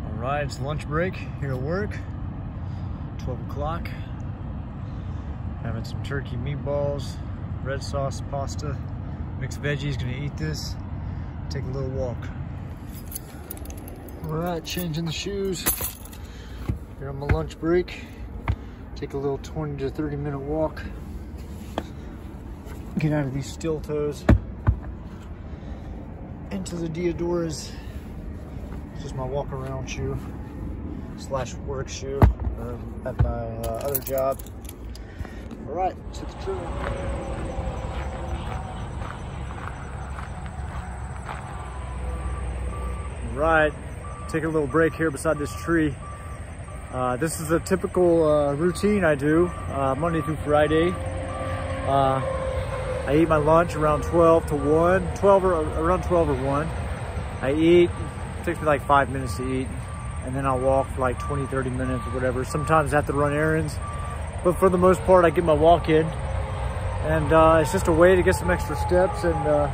All right, it's lunch break here at work, 12 o'clock. Having some turkey meatballs, red sauce pasta, mixed veggies. Gonna eat this, take a little walk. All right, changing the shoes. Here on my lunch break. Take a little 20 to 30 minute walk. Get out of these steel toes into the Diadoras. This is my walk around shoe slash work shoe at my other job. All right, let's hit the trail. All right, take a little break here beside this tree. This is a typical routine I do Monday through Friday. I eat my lunch around 12 to 1, around 12 or 1. I eat, it takes me like 5 minutes to eat, and then I'll walk for like 20, 30 minutes or whatever. Sometimes I have to run errands, but for the most part, I get my walk in. And it's just a way to get some extra steps and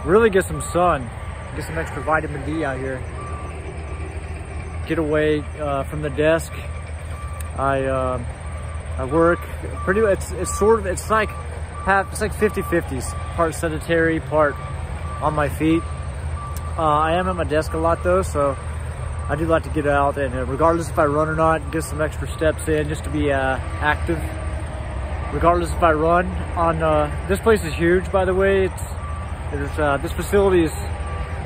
really get some sun, get some extra vitamin D out here. Get away from the desk. I work pretty, it's like 50-50s, part sedentary, part on my feet. I am at my desk a lot though, so I do like to get out, and regardless if I run or not, get some extra steps in just to be active. Regardless if I run on, this place is huge, by the way. This facility is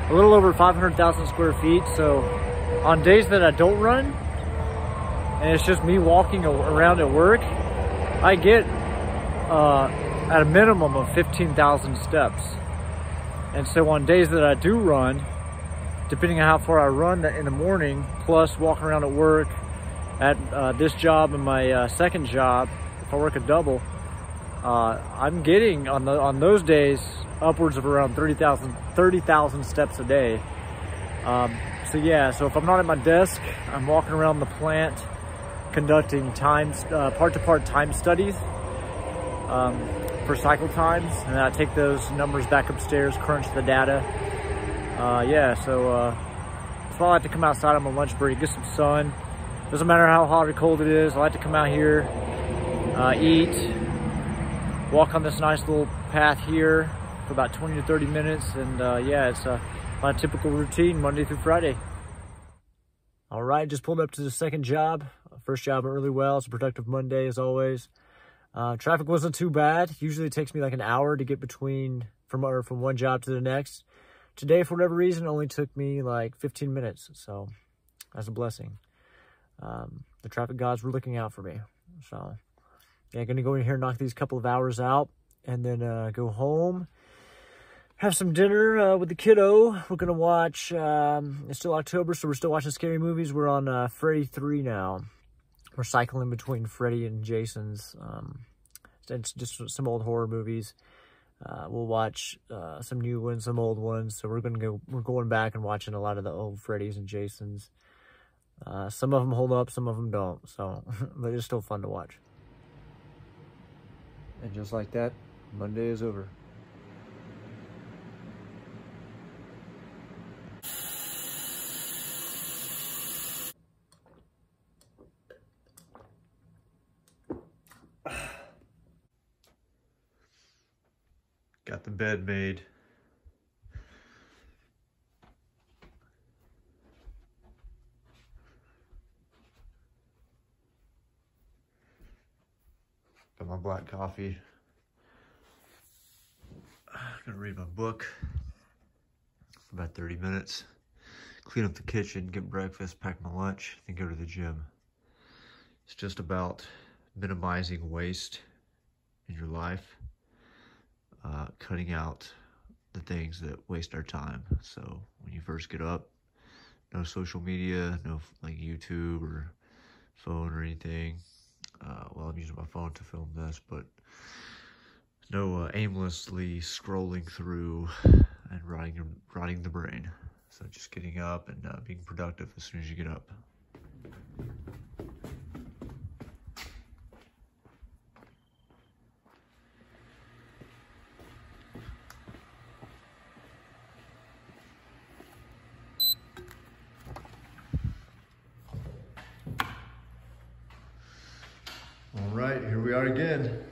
a little over 500,000 square feet, so on days that I don't run, and it's just me walking around at work, I get at a minimum of 15,000 steps. And so on days that I do run, depending on how far I run in the morning, plus walking around at work, at this job and my second job, if I work a double, I'm getting on those days upwards of around 30,000 steps a day. So yeah, so if I'm not at my desk, I'm walking around the plant conducting part-to-part time studies for cycle times, and I take those numbers back upstairs, crunch the data. Yeah, so So I like to come outside on my lunch break, get some sun. Doesn't matter how hot or cold it is. I like to come out here, eat, walk on this nice little path here for about 20 to 30 minutes. And yeah, it's my typical routine Monday through Friday. All right, just pulled up to the second job. First job went really well. It's a productive Monday as always. Traffic wasn't too bad. Usually it takes me like an hour to get from one job to the next. Today, for whatever reason, it only took me like 15 minutes. So that's a blessing. The traffic gods were looking out for me. So yeah, gonna go in here, knock these couple of hours out, and then go home, have some dinner with the kiddo. We're gonna watch, it's still October, so we're still watching scary movies. We're on Freddy 3 now. We're cycling between Freddy and Jason's. It's just some old horror movies. We'll watch some new ones, some old ones. So we're going back and watching a lot of the old Freddys and Jasons. Some of them hold up, some of them don't. So, but it's still fun to watch. And just like that, Monday is over. Got the bed made. Got my black coffee. I'm gonna read my book for about 30 minutes. Clean up the kitchen, get breakfast, pack my lunch, then go to the gym. It's just about minimizing waste in your life. Cutting out the things that waste our time. So when you first get up, no social media, no like YouTube or phone or anything. Well, I'm using my phone to film this, but no aimlessly scrolling through and rotting the brain. So just getting up and being productive as soon as you get up. All right, here we are again.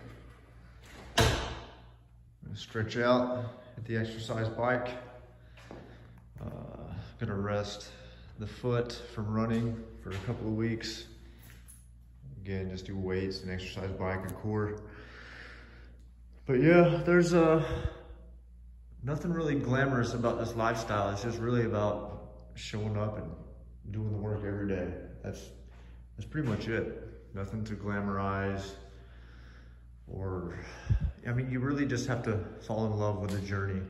I'm gonna stretch out, hit the exercise bike. Gonna rest the foot from running for a couple of weeks. Again, just do weights and exercise bike and core. But yeah, there's nothing really glamorous about this lifestyle. It's just really about showing up and doing the work every day. That's pretty much it. Nothing to glamorize or, I mean, you really just have to fall in love with the journey,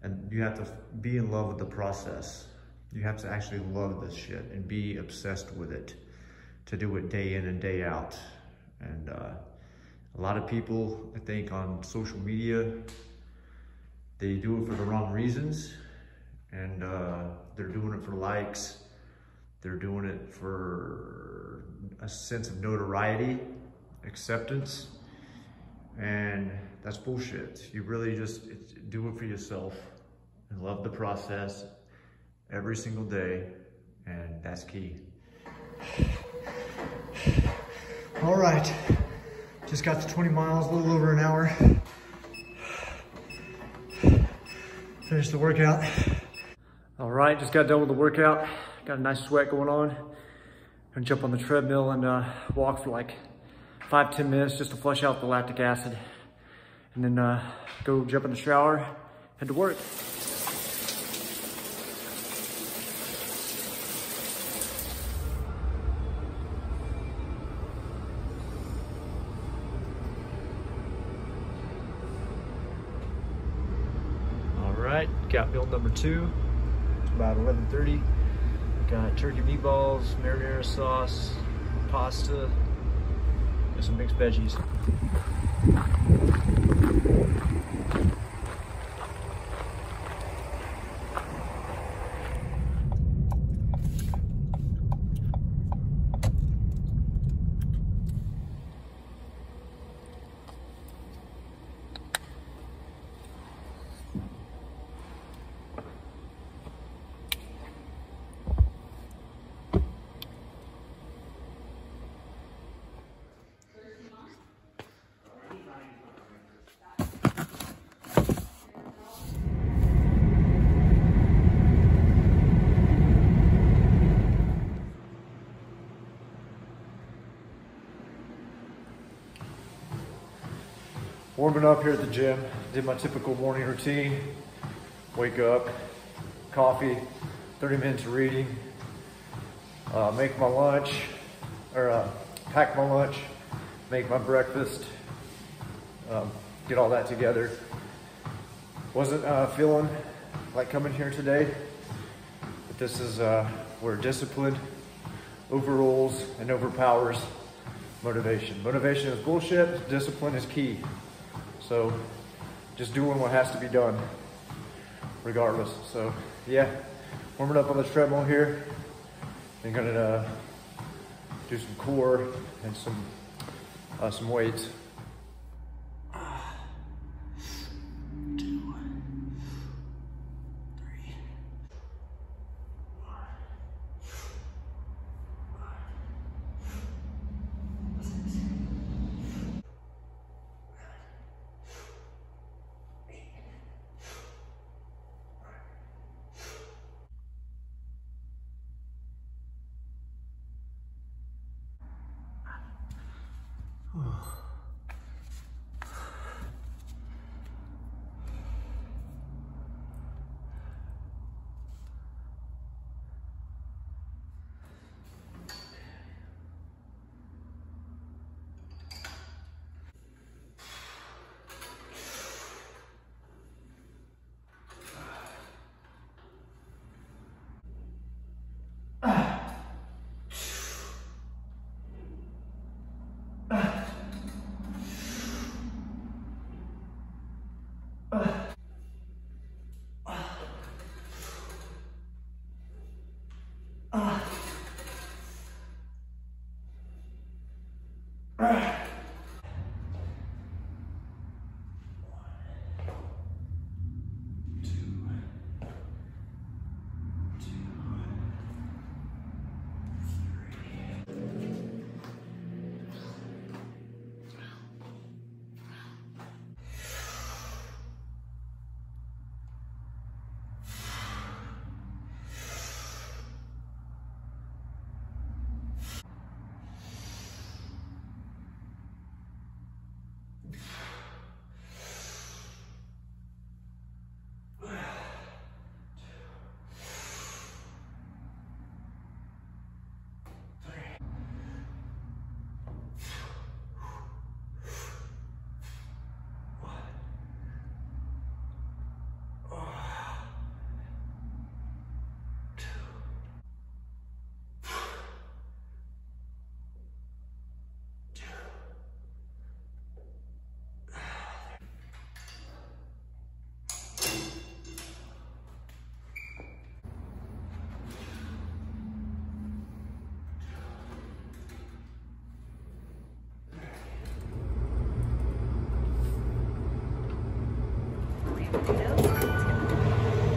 and you have to be in love with the process. You have to actually love this shit and be obsessed with it to do it day in and day out. And a lot of people, I think, on social media, they do it for the wrong reasons, and they're doing it for likes. They're doing it for a sense of notoriety, acceptance, and that's bullshit. You really just do it for yourself and love the process every single day, and that's key. All right, just got to 20 miles, a little over an hour. Finished the workout. All right, just got done with the workout. Got a nice sweat going on. Gonna jump on the treadmill and walk for like 5-10 minutes just to flush out the lactic acid. And then go jump in the shower, head to work. All right, got meal number 2. It's about 11:30. Got turkey meatballs, marinara sauce, pasta, and some mixed veggies. Warming up here at the gym. Did my typical morning routine. Wake up, coffee, 30 minutes of reading, make my lunch, or pack my lunch, make my breakfast, get all that together. Wasn't feeling like coming here today, but this is where discipline overrules and overpowers motivation. Motivation is bullshit, discipline is key. So just doing what has to be done regardless. So yeah, warming up on the treadmill here. I'm gonna do some core and some weights.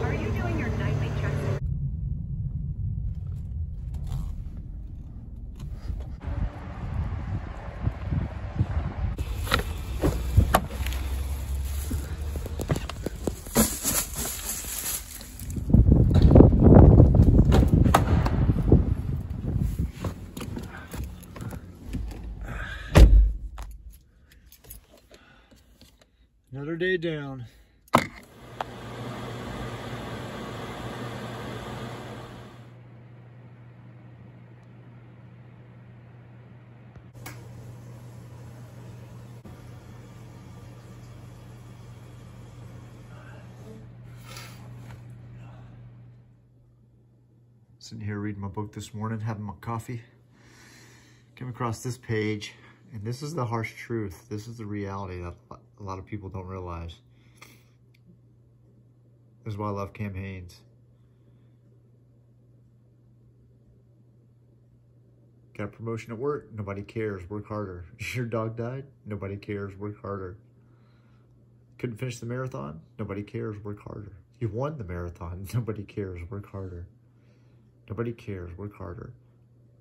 Are you doing your nightly checks? Another day down. Sitting here reading my book this morning, having my coffee. Came across this page, and this is the harsh truth. This is the reality that a lot of people don't realize. This is why I love Cam Hanes. Got a promotion at work? Nobody cares. Work harder. Your dog died? Nobody cares. Work harder. Couldn't finish the marathon? Nobody cares. Work harder. You won the marathon? Nobody cares. Work harder. Nobody cares. Work harder.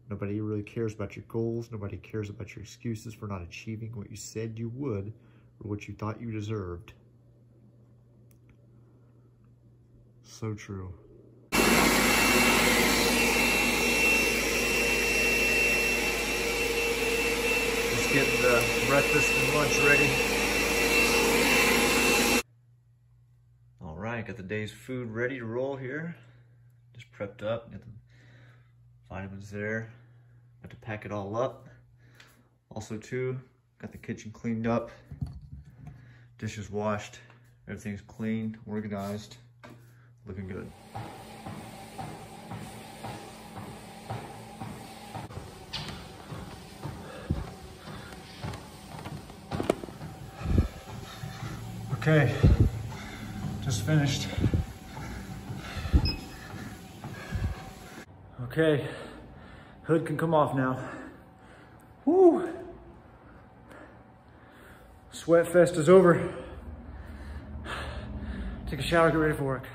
Nobody really cares about your goals. Nobody cares about your excuses for not achieving what you said you would or what you thought you deserved. So true. Just getting the breakfast and lunch ready. right, got the day's food ready to roll here. Just prepped up, got the vitamins there. Got to pack it all up. Also too, got the kitchen cleaned up. Dishes washed. Everything's clean, organized, looking good. Okay, just finished. Okay, hood can come off now. Woo! Sweat fest is over. Take a shower, get ready for work.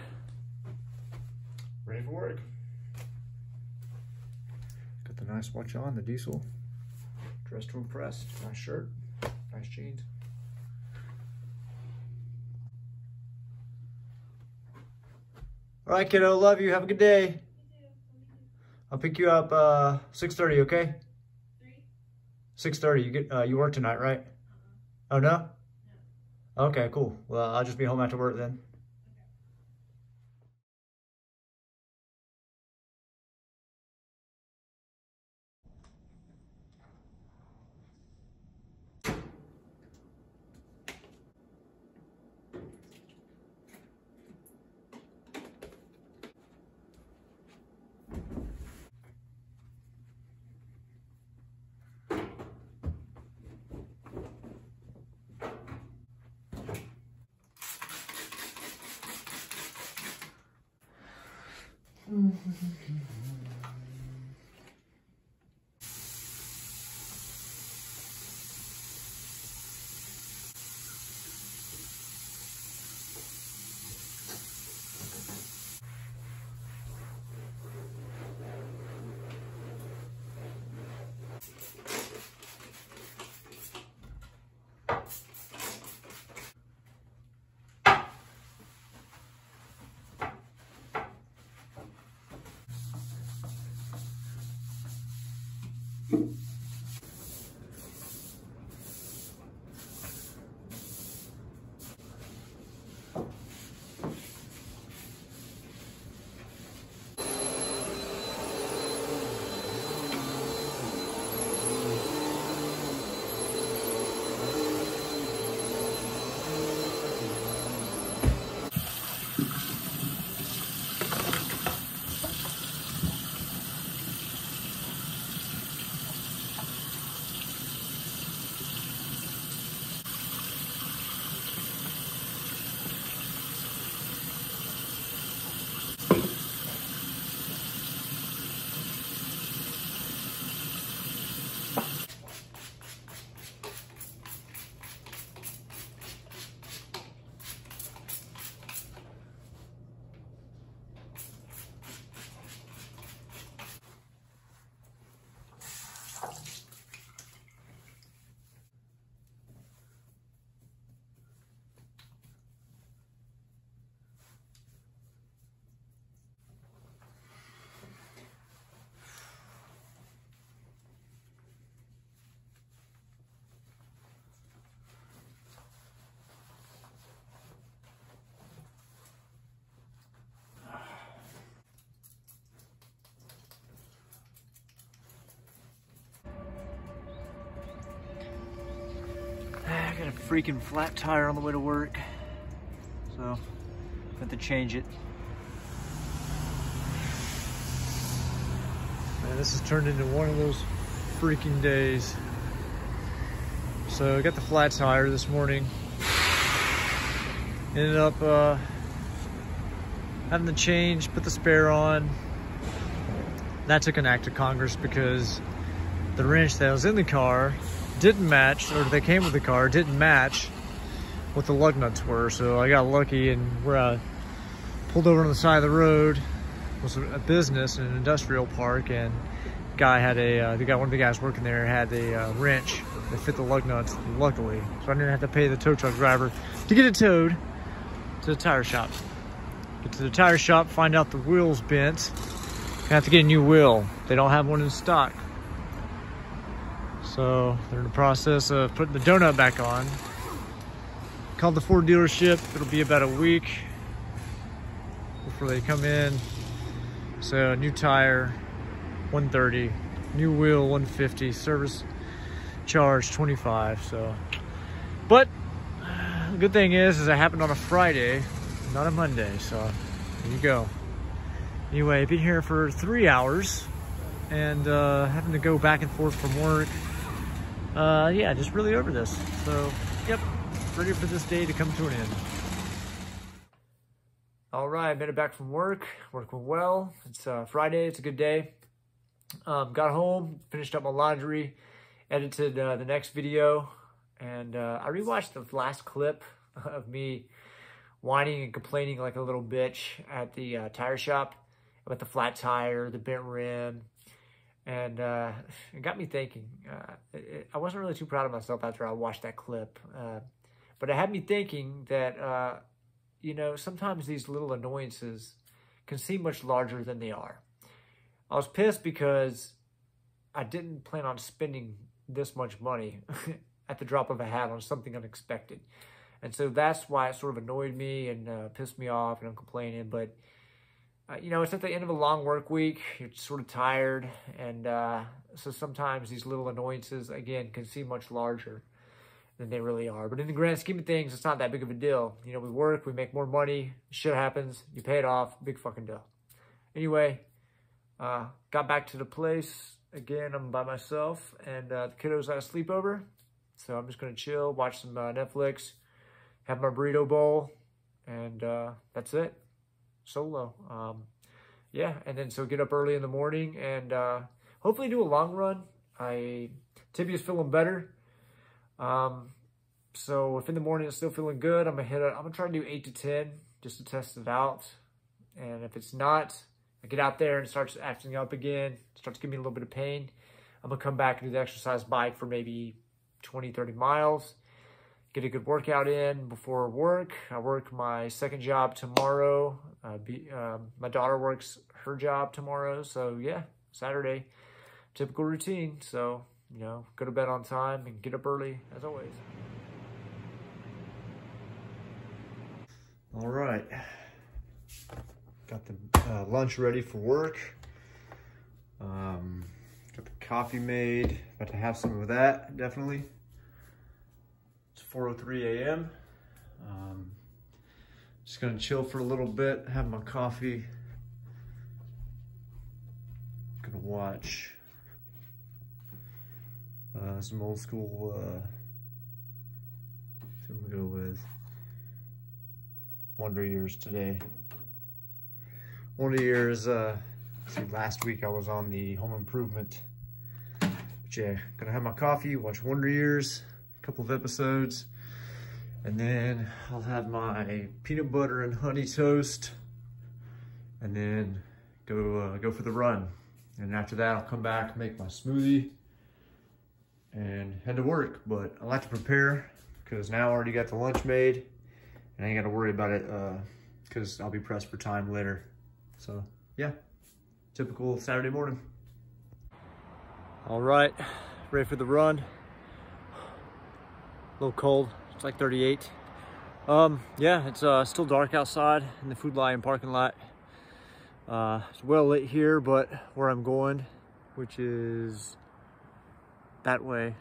Ready for work. Got the nice watch on, the diesel. Dressed to impress. Nice shirt, nice jeans. All right, kiddo, love you. Have a good day. I'll pick you up 6:30, okay? 6:30. You work tonight, right? Oh, no? Okay, cool. Well, I'll just be home after work then. I got a freaking flat tire on the way to work, so I have to change it. Man, this has turned into one of those freaking days. So I got the flat tire this morning. Ended up having to change, put the spare on. That took an act of Congress because the wrench that was in the car didn't match, or they came with the car, didn't match what the lug nuts were. So I got lucky, and where I pulled over on the side of the road was a business, an industrial park, and guy had one of the guys working there had a wrench that fit the lug nuts, luckily. So I didn't have to pay the tow truck driver to get it towed to the tire shop. Get to the tire shop, find out the wheel's bent. Gonna have to get a new wheel. They don't have one in stock. So they're in the process of putting the donut back on. Called the Ford dealership. It'll be about a week. before they come in. So new tire, 130, new wheel, 150, service charge, 25. So, but the good thing is it happened on a Friday, not a Monday. So there you go. Anyway, been here for 3 hours and having to go back and forth from work. Yeah, just really over this. So, yep, ready for this day to come to an end. All right, made it back from work. Work went well. It's Friday. It's a good day. Got home, finished up my laundry, edited the next video, and I rewatched the last clip of me whining and complaining like a little bitch at the tire shop about the flat tire, the bent rim, and it got me thinking. I wasn't really too proud of myself after I watched that clip, but it had me thinking that you know, sometimes these little annoyances can seem much larger than they are. I was pissed because I didn't plan on spending this much money at the drop of a hat on something unexpected. And so that's why it sort of annoyed me and pissed me off, and I'm complaining. But, you know, it's at the end of a long work week. You're sort of tired. And so sometimes these little annoyances, again, can seem much larger than they really are. But in the grand scheme of things, it's not that big of a deal. You know, we work, we make more money, shit happens, you pay it off, big fucking deal. Anyway, got back to the place. Again, I'm by myself, and the kiddos had a sleepover. So I'm just gonna chill, watch some Netflix, have my burrito bowl, and that's it. Solo. Yeah, and then so get up early in the morning and hopefully do a long run. Tibia's feeling better. So if in the morning it's still feeling good, I'm gonna try to do 8 to 10 just to test it out. And if it's not, I get out there and it starts acting up again, starts giving me a little bit of pain, I'm gonna come back and do the exercise bike for maybe 20, 30 miles, get a good workout in before work. I work my second job tomorrow. My daughter works her job tomorrow. So yeah, Saturday, typical routine. So, you know, go to bed on time and get up early, as always. All right. Got the lunch ready for work. Got the coffee made. About to have some of that, definitely. It's 4:03 a.m. Just gonna chill for a little bit, have my coffee. Gonna watch some old school, so I'm gonna go with Wonder Years today. Wonder Years, see, last week I was on the Home Improvement. But yeah, gonna have my coffee, watch Wonder Years, a couple of episodes, and then I'll have my peanut butter and honey toast, and then go for the run. And after that, I'll come back, make my smoothie, and head to work. But I like to prepare because now I already got the lunch made, and I ain't got to worry about it because I'll be pressed for time later. So yeah, typical Saturday morning. All right, ready for the run. A little cold, it's like 38. Yeah, it's still dark outside in the Food Lion parking lot. It's well lit here, but where I'm going, which is that way,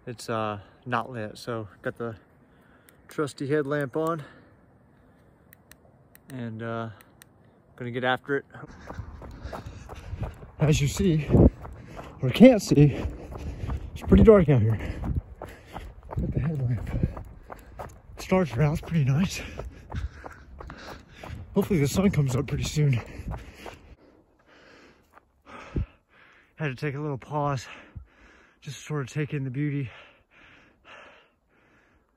it's not lit. So got the trusty headlamp on, and gonna get after it. As you see, or can't see, it's pretty dark out here. Got the headlamp. Stars are out, it's pretty nice. Hopefully the sun comes up pretty soon. Had to take a little pause, just sort of take in the beauty.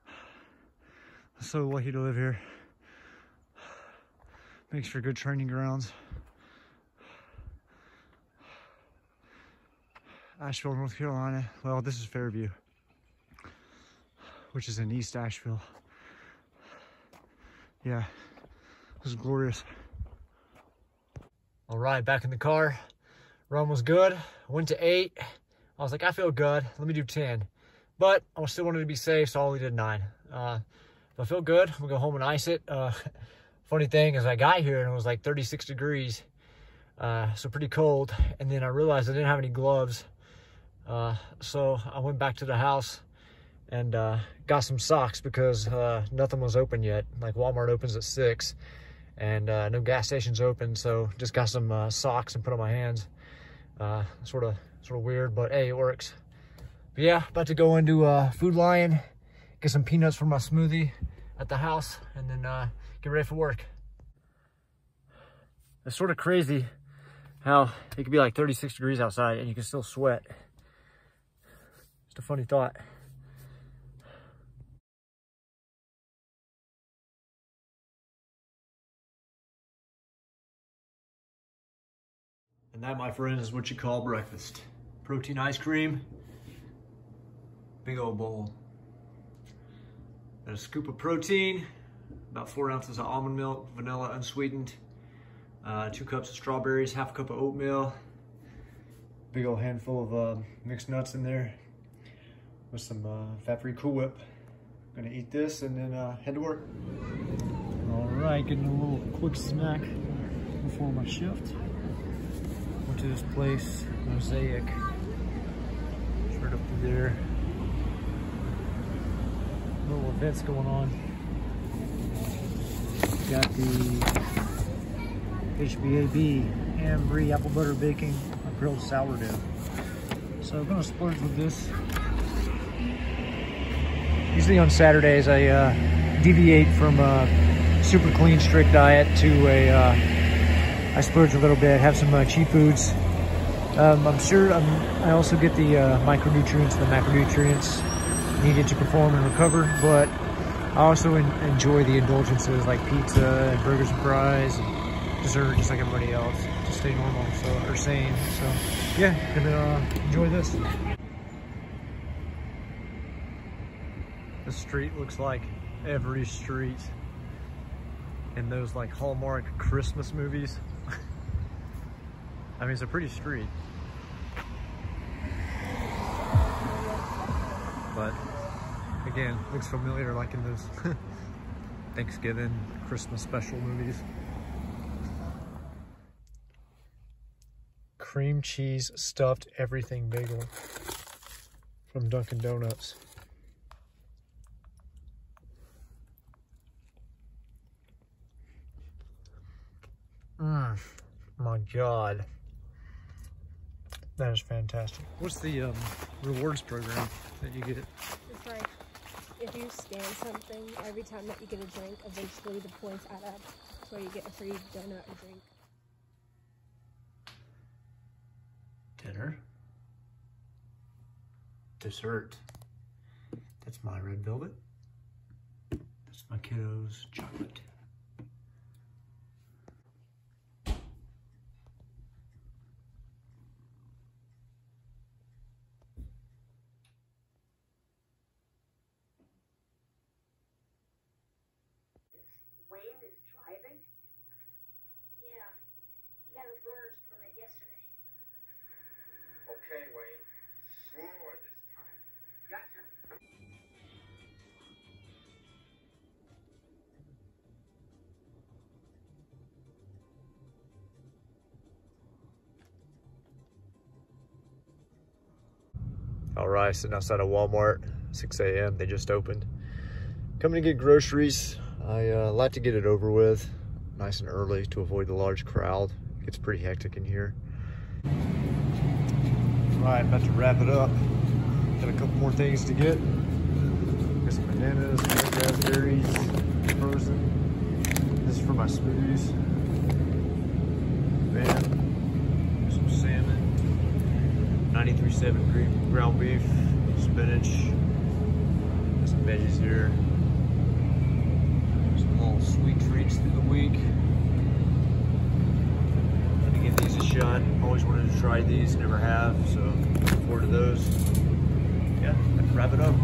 I'm so lucky to live here. Makes for good training grounds. Asheville, North Carolina. Well, this is Fairview, which is in East Asheville. Yeah, this is glorious. All right, back in the car. Run was good. Went to 8. I was like, I feel good. Let me do 10. But I still wanted to be safe, so I only did 9. If I feel good, I'm gonna go home and ice it. Funny thing is I got here and it was like 36 degrees. So pretty cold. And then I realized I didn't have any gloves. So I went back to the house and got some socks because nothing was open yet. Like Walmart opens at 6 and no gas stations open. So just got some socks and put on my hands. Sort of weird, but hey, it works. But yeah, about to go into Food Lion, get some peanuts for my smoothie at the house, and then get ready for work. It's sort of crazy how it could be like 36 degrees outside and you can still sweat. Just a funny thought. And that, my friends, is what you call breakfast. Protein ice cream, big old bowl. And a scoop of protein, about 4 ounces of almond milk, vanilla unsweetened, 2 cups of strawberries, half a cup of oatmeal, big old handful of mixed nuts in there with some fat-free Cool Whip. Gonna eat this and then head to work. All right, getting a little quick snack before my shift. Went to this place, Mosaic. It's right up there. Little events going on. Got the HBAB ham, brie, apple butter baking, grilled sourdough. So I'm gonna splurge with this. Usually on Saturdays I deviate from a super clean, strict diet to I splurge a little bit, have some cheap foods. I'm sure I also get the micronutrients, the macronutrients needed to perform and recover, but I also enjoy the indulgences like pizza and burgers and fries and dessert, just like everybody else, to stay normal, or sane. So yeah, gonna enjoy this. The street looks like every street in those like Hallmark Christmas movies. I mean, it's a pretty street. But again, looks familiar like in those Thanksgiving, Christmas special movies. Cream cheese stuffed everything bagel from Dunkin' Donuts. My God. That is fantastic. What's the rewards program that you get? It's like, if you scan something, every time that you get a drink, eventually the points add up, so you get a free donut and drink. Dinner. Dessert. That's my red velvet. That's my kiddo's chocolate. Wayne is driving? Yeah. He got his learner's permit yesterday. Okay, Wayne. Slower this time. Gotcha. All right, sitting outside of Walmart, 6 a.m. They just opened. Coming to get groceries. I like to get it over with nice and early to avoid the large crowd. It gets pretty hectic in here. All right, about to wrap it up. Got a couple more things to get. Got some bananas, raspberries, frozen. This is for my smoothies. Bam. Some salmon. 93.7 ground beef, spinach. Got some veggies here. Little sweet treats through the week. I'm gonna give these a shot. Always wanted to try these, never have, so look forward to those. Yeah, let's wrap it up.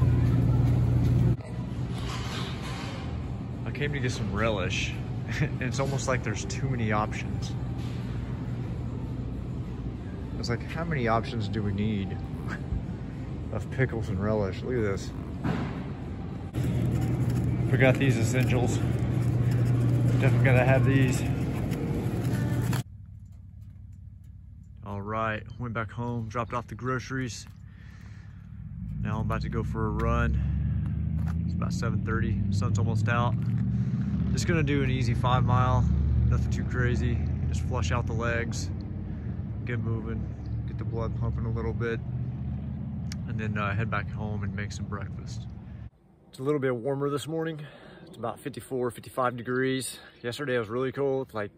I came to get some relish, and it's almost like there's too many options. It's like, how many options do we need of pickles and relish? Look at this. Forgot these essentials. Definitely gotta have these. All right, went back home, dropped off the groceries. Now I'm about to go for a run. It's about 7:30, sun's almost out. Just gonna do an easy 5 mile, nothing too crazy. Just flush out the legs, get moving, get the blood pumping a little bit, and then head back home and make some breakfast. It's a little bit warmer this morning. It's about 54, 55 degrees. Yesterday it was really cold, like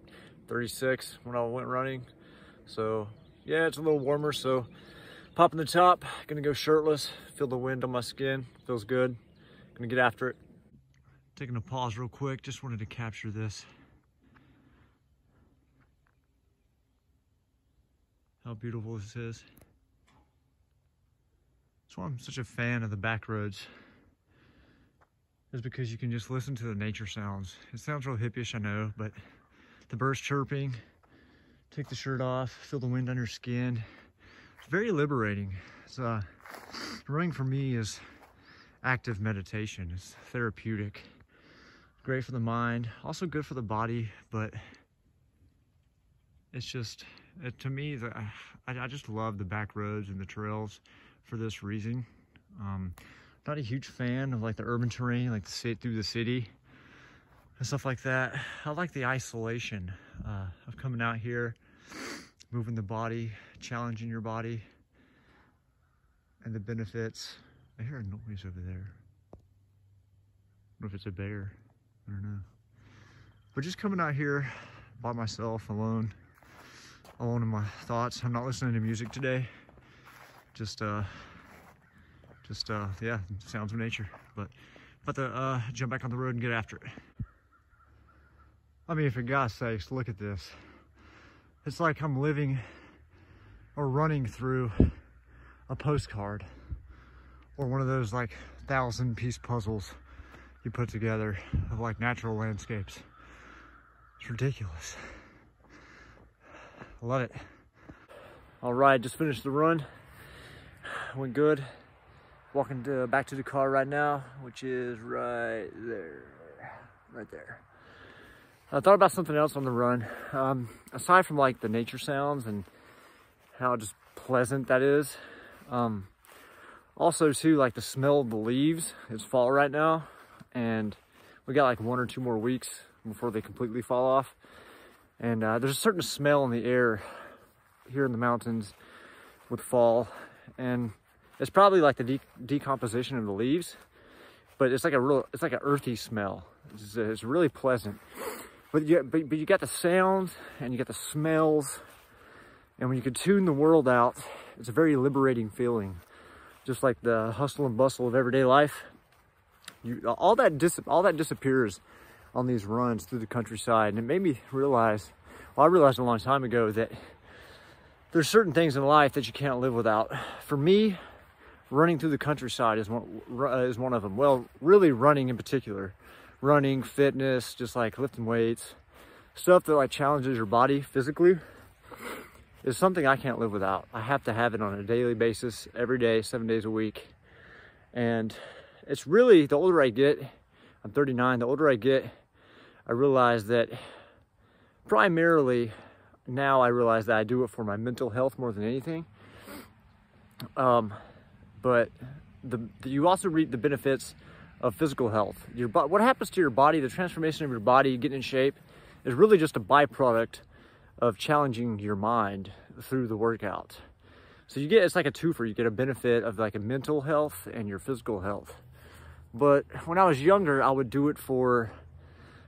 36 when I went running. So yeah, it's a little warmer, so popping the top, gonna go shirtless, feel the wind on my skin, feels good. Gonna get after it. Taking a pause real quick, just wanted to capture this. How beautiful this is. That's why I'm such a fan of the back roads. Is because you can just listen to the nature sounds. It sounds real hippie-ish, I know, but the birds chirping, take the shirt off, feel the wind on your skin. It's very liberating. It's, running for me is active meditation. It's therapeutic. Great for the mind, also good for the body, but it's just, to me, I just love the back roads and the trails for this reason. Not a huge fan of like the urban terrain, like through the city and stuff like that. I like the isolation of coming out here, moving the body, challenging your body, and the benefits. I hear a noise over there. I don't know if it's a bear, I don't know. But just coming out here by myself, alone in my thoughts. I'm not listening to music today. Just yeah, sounds of nature. But about to jump back on the road and get after it. I mean, for God's sakes, look at this. It's like I'm living or running through a postcard or one of those like 1,000-piece puzzles you put together of like natural landscapes. It's ridiculous. I love it. All right, just finished the run. Went good. Walking back to the car right now, which is right there. I thought about something else on the run. Aside from like the nature sounds and how just pleasant that is. Also too, like the smell of the leaves. It's fall right now, and we got like 1 or 2 more weeks before they completely fall off. And there's a certain smell in the air here in the mountains with fall, and it's probably like the decomposition of the leaves, but it's like an earthy smell. It's really pleasant. But you got the sounds and you got the smells, and when you can tune the world out, it's a very liberating feeling. Just like the hustle and bustle of everyday life, all that disappears on these runs through the countryside. And it made me realize, well, I realized a long time ago that there's certain things in life that you can't live without. For me, running through the countryside is one of them. Well, really running in particular. Running, fitness, just like lifting weights, stuff that like challenges your body physically is something I can't live without. I have to have it on a daily basis, every day, 7 days a week. And it's really, the older I get, I'm 39, the older I get, I realize that primarily now I realize that I do it for my mental health more than anything. But you also reap the benefits of physical health. What happens to your body, the transformation of your body, getting in shape, is really just a byproduct of challenging your mind through the workout. So it's like a twofer. You get a benefit of like a mental health and your physical health. But when I was younger, I would do it for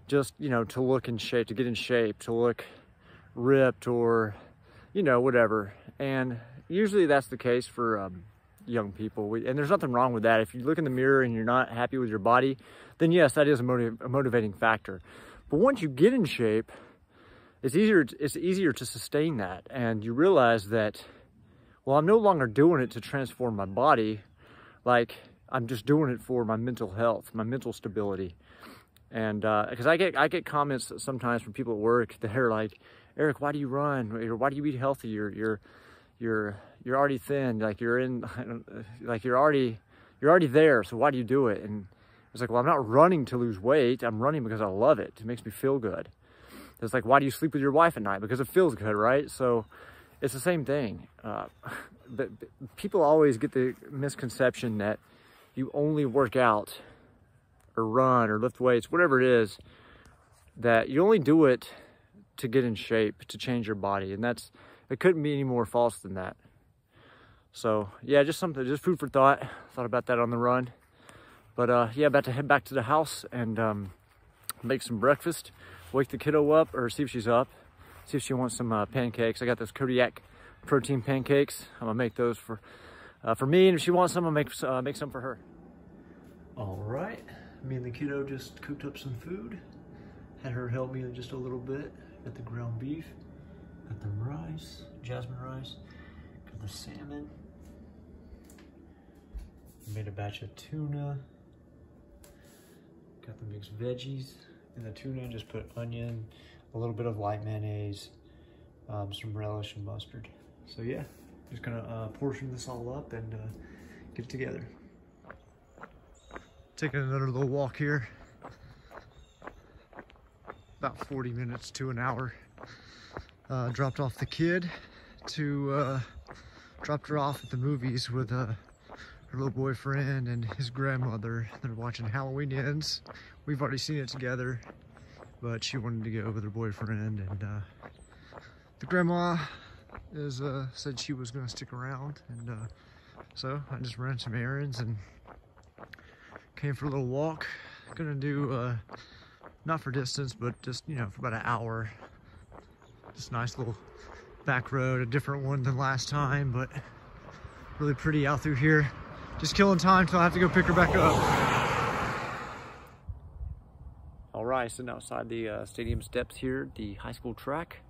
just, to look in shape, to get in shape, to look ripped or, whatever. And usually that's the case for young people. And there's nothing wrong with that. If you look in the mirror and you're not happy with your body, then yes, that is a motivating factor. But once you get in shape, it's easier to sustain that. And you realize that, well, I'm no longer doing it to transform my body. Like, I'm just doing it for my mental health, my mental stability. And because I get comments sometimes from people at work that are like, Eric, why do you run? Or why do you eat healthy? You're already thin. Like you're already there. So why do you do it? And It's like, well, I'm not running to lose weight. I'm running because I love it. It makes me feel good. It's like, why do you sleep with your wife at night? Because it feels good, right? So it's the same thing. But people always get the misconception that you only work out or run or lift weights, whatever it is, that you only do it to get in shape, to change your body. And it couldn't be any more false than that. So yeah, just food for thought. Thought about that on the run. But yeah, about to head back to the house and make some breakfast, wake the kiddo up, or see if she's up, see if she wants some pancakes. I got those Kodiak protein pancakes. I'm gonna make those for me, and if she wants some, I'll make some for her. All right, me and the kiddo just cooked up some food. Had her help me in just a little bit. Got the ground beef, got the rice, jasmine rice, got the salmon. Made a batch of tuna. Got the mixed veggies. In the tuna, just put onion, a little bit of light mayonnaise, some relish and mustard. So yeah, just gonna portion this all up and get it together. Taking another little walk here. About 40 minutes to an hour. Dropped off the kid dropped her off at the movies with her little boyfriend and his grandmother. They're watching Halloween Ends. We've already seen it together, but she wanted to go with her boyfriend, and the grandma said she was gonna stick around, and so I just ran some errands and came for a little walk. Gonna do not for distance, but just, you know, for about an hour. Just nice little back road, a different one than last time, but really pretty out through here. Just killing time till I have to go pick her back up. All right, sitting outside the stadium steps here, the high school track.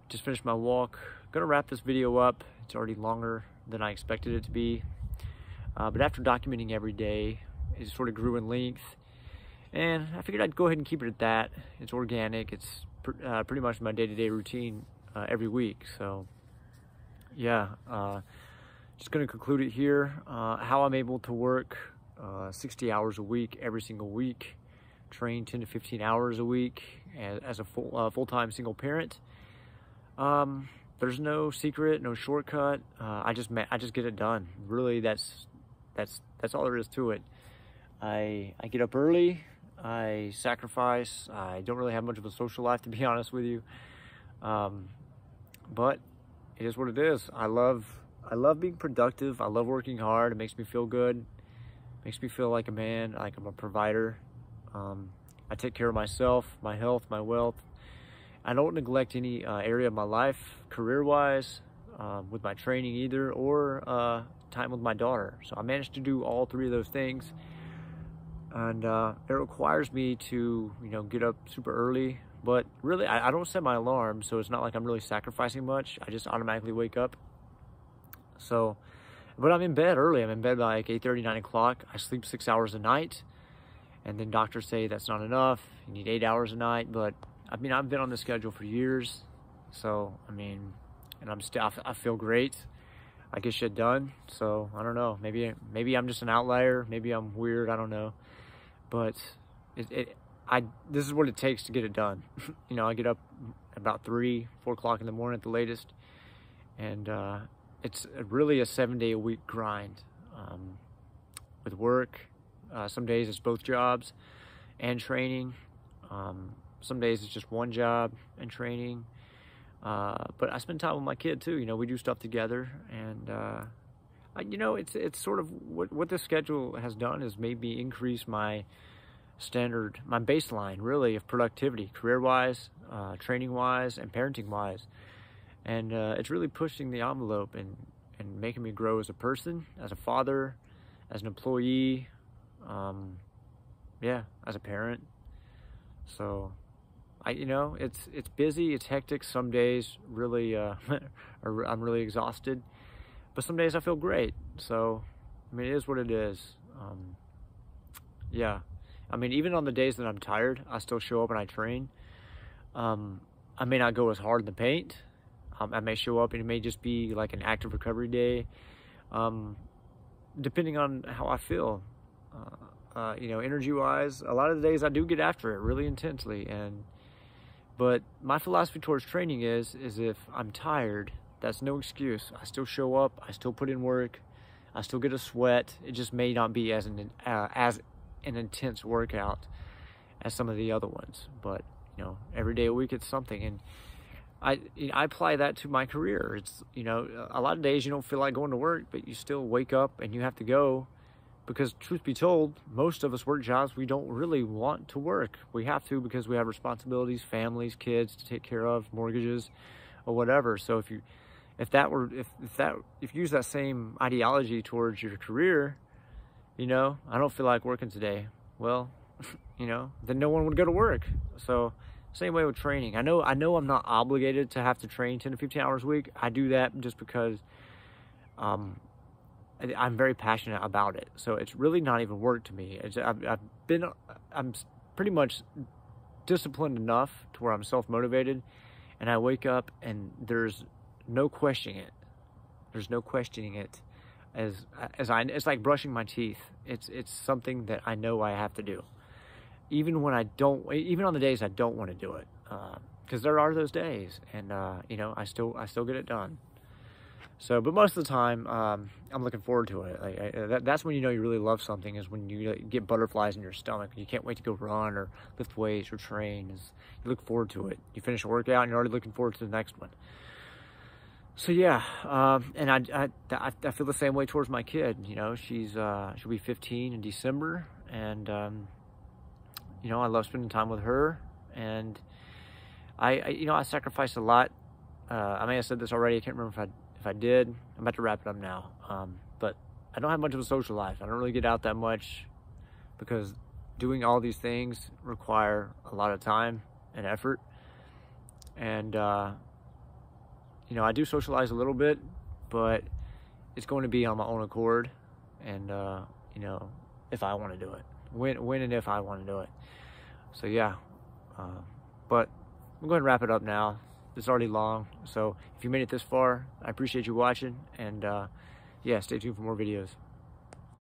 Just finished my walk. Gonna wrap this video up. It's already longer than I expected it to be. But after documenting every day, it sort of grew in length. And I figured I'd go ahead and keep it at that. It's organic. It's pretty much my day-to-day routine every week. So yeah, just gonna conclude it here. How I'm able to work 60 hours a week, every single week, train 10 to 15 hours a week as a full-time single parent. There's no secret, no shortcut. I just get it done. Really, that's all there is to it. I get up early. I sacrifice. I don't really have much of a social life, to be honest with you. But it is what it is. I love being productive. I love working hard. It makes me feel good. It makes me feel like a man, like I'm a provider. I take care of myself, my health, my wealth. I don't neglect any area of my life, career-wise, with my training either, or time with my daughter. So I managed to do all three of those things. And it requires me to, you know, get up super early. But really, I don't set my alarm, so it's not like I'm really sacrificing much. I just automatically wake up. So, but I'm in bed early. I'm in bed by like 8:30, 9 o'clock. I sleep 6 hours a night. And then doctors say that's not enough. You need 8 hours a night. But I mean, I've been on this schedule for years. So, I mean, and I feel great. I get shit done. So, I don't know. Maybe I'm just an outlier. Maybe I'm weird. I don't know. But this is what it takes to get it done. You know, I get up about 3, 4 o'clock in the morning at the latest. And it's really a 7-day-a-week grind with work. Some days it's both jobs and training. Some days it's just one job and training. But I spend time with my kid too. You know, we do stuff together, and you know, it's sort of what this schedule has done is made me increase my standard, my baseline really of productivity, career-wise, training-wise, and parenting-wise. And it's really pushing the envelope and making me grow as a person, as a father, as an employee, yeah, as a parent. So you know, it's busy, it's hectic. Some days really, I'm really exhausted, but some days I feel great. So, I mean, it is what it is. Yeah, I mean, even on the days that I'm tired, I still show up and I train. I may not go as hard in the paint. I may show up and it may just be like an active recovery day, depending on how I feel. you know, energy-wise, a lot of the days I do get after it really intensely. But my philosophy towards training is if I'm tired, that's no excuse. I still show up, I still put in work, I still get a sweat. It just may not be as an intense workout as some of the other ones. But, you know, every day a week it's something. And I apply that to my career. It's, you know, a lot of days you don't feel like going to work, but you still wake up and you have to go, because truth be told, most of us work jobs we don't really want to work. We have to because we have responsibilities, families, kids to take care of, mortgages, or whatever. So if you use that same ideology towards your career, you know, I don't feel like working today. Well, you know, then no one would go to work. So same way with training. I know I'm not obligated to have to train 10 to 15 hours a week. I do that just because I'm very passionate about it. So it's really not even work to me. I'm pretty much disciplined enough to where I'm self-motivated, and I wake up and there's no questioning it. There's no questioning it. It's like brushing my teeth. It's something that I know I have to do. Even on the days I don't want to do it, because there are those days, and you know, I still get it done. So, but most of the time, I'm looking forward to it. Like, that's when you know you really love something, is when you get butterflies in your stomach. You can't wait to go run or lift weights or train. You look forward to it. You finish a workout and you're already looking forward to the next one. So yeah, and I feel the same way towards my kid. You know, she'll be 15 in December, and you know, I love spending time with her, and I sacrificed a lot. I may have said this already. I can't remember if I did. I'm about to wrap it up now. But I don't have much of a social life. I don't really get out that much because doing all these things require a lot of time and effort. And you know, I do socialize a little bit, but it's going to be on my own accord, and you know, if I want to do it, when and if I want to do it. So yeah, but I'm going to wrap it up now. It's already long, so if you made it this far, I appreciate you watching, and yeah, stay tuned for more videos.